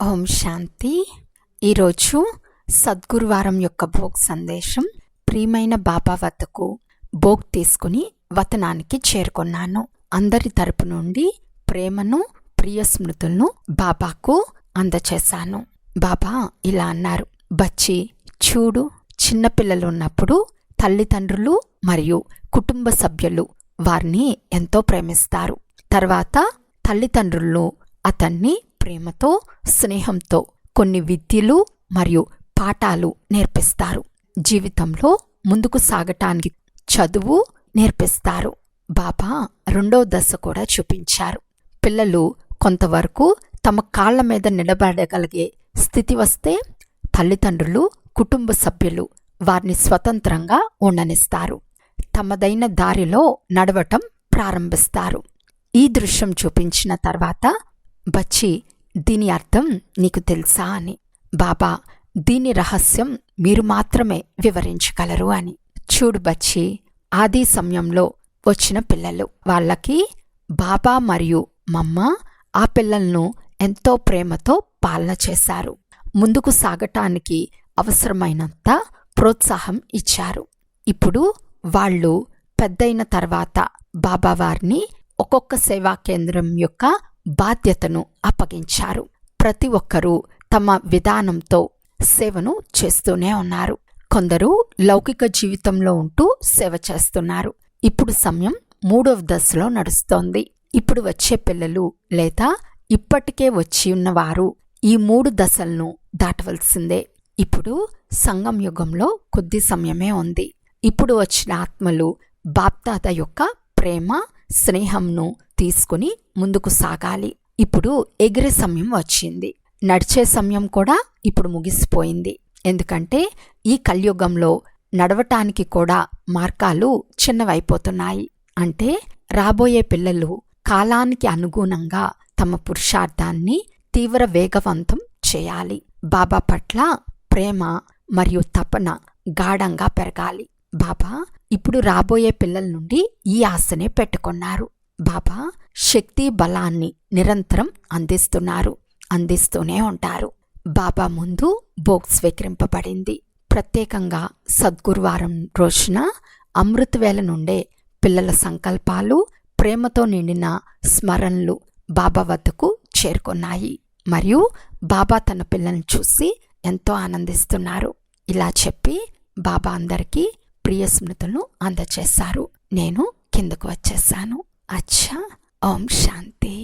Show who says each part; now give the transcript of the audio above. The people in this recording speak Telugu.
Speaker 1: ఓం శాంతి. ఈరోజు సద్గురువారం యొక్క భోగ్ సందేశం. ప్రియమైన బాబా వద్దకు భోగ్ తీసుకుని వతనానికి చేరుకున్నాను. అందరి తరపు నుండి ప్రేమను, ప్రియ స్మృతులను బాబాకు అందచేశాను. బాబా ఇలా అన్నారు, బచ్చి చూడు, చిన్నపిల్లలు ఉన్నప్పుడు తల్లిదండ్రులు మరియు కుటుంబ సభ్యులు వారిని ఎంతో ప్రేమిస్తారు. తర్వాత తల్లిదండ్రులు అతన్ని ప్రేమతో, స్నేహంతో కొన్ని విద్యలు మరియు పాఠాలు నేర్పిస్తారు. జీవితంలో ముందుకు సాగటానికి చదువు నేర్పిస్తారు. బాబా రెండో దశ కూడా చూపించారు. పిల్లలు కొంతవరకు తమ కాళ్ల మీద నిలబడగలిగే స్థితి వస్తే తల్లిదండ్రులు, కుటుంబ సభ్యులు వారిని స్వతంత్రంగా ఉండనిస్తారు. తమదైన దారిలో నడవటం ప్రారంభిస్తారు. ఈ దృశ్యం చూపించిన తర్వాత, బచ్చి దీని అర్థం నీకు తెలుసా అని. బాబా దీని రహస్యం మీరు మాత్రమే వివరించగలరు అని. చూడు బచ్చి, ఆది సమయంలో వచ్చిన పిల్లలు, వాళ్ళకి బాబా మరియు మమ్మ ఆ పిల్లలను ఎంతో ప్రేమతో పాలన చేశారు. ముందుకు సాగటానికి అవసరమైనంత ప్రోత్సాహం ఇచ్చారు. ఇప్పుడు వాళ్ళు పెద్దయిన తర్వాత బాబా వారిని ఒక్కొక్క సేవా కేంద్రం యొక్క బాధ్యతను అప్పగించారు. ప్రతి ఒక్కరూ తమ విధానంతో సేవను చేస్తూనే ఉన్నారు. కొందరు లౌకిక జీవితంలో ఉంటూ సేవ చేస్తున్నారు. ఇప్పుడు సమయం 3వ దశలో నడుస్తోంది. ఇప్పుడు వచ్చే పిల్లలు లేదా ఇప్పటికే వచ్చి ఉన్నవారు ఈ 3 దశలను దాటవలసిందే. ఇప్పుడు సంగం యుగంలో కొద్ది సమయమే ఉంది. ఇప్పుడు వచ్చిన ఆత్మలు బాప్దాద యొక్క ప్రేమ, స్నేహంను తీసుకుని ముందుకు సాగాలి. ఇప్పుడు ఎగిరే సమయం వచ్చింది. నడిచే సమయం కూడా ఇప్పుడు ముగిసిపోయింది. ఎందుకంటే ఈ కలియుగంలో నడవటానికి కూడా మార్గాలు చిన్నవైపోతున్నాయి. అంటే రాబోయే పిల్లలు కాలానికి అనుగుణంగా తమ పురుషార్థాన్ని తీవ్ర వేగవంతం చేయాలి. బాబా పట్ల ప్రేమ మరియు తపన గాఢంగా పెరగాలి. బాబా ఇప్పుడు రాబోయే పిల్లల నుండి ఈ ఆశనే పెట్టుకున్నారు. బాబా శక్తి బలాన్ని నిరంతరం అందిస్తూనే ఉంటారు. బాబా ముందు భోగ్ స్వీకరింపబడింది. ప్రత్యేకంగా సద్గురువారం రోజున అమృతవేళ నుండే పిల్లల సంకల్పాలు, ప్రేమతో నిండిన స్మరణలు బాబా వద్దకు చేరుకున్నాయి. మరియు బాబా తన పిల్లల్ని చూసి ఎంతో ఆనందిస్తున్నారు. ఇలా చెప్పి బాబా అందరికీ ప్రియ స్మృతులను అందచేశారు. నేను కిందకు వచ్చేసాను. అచ్చా. ఓం శాంతి.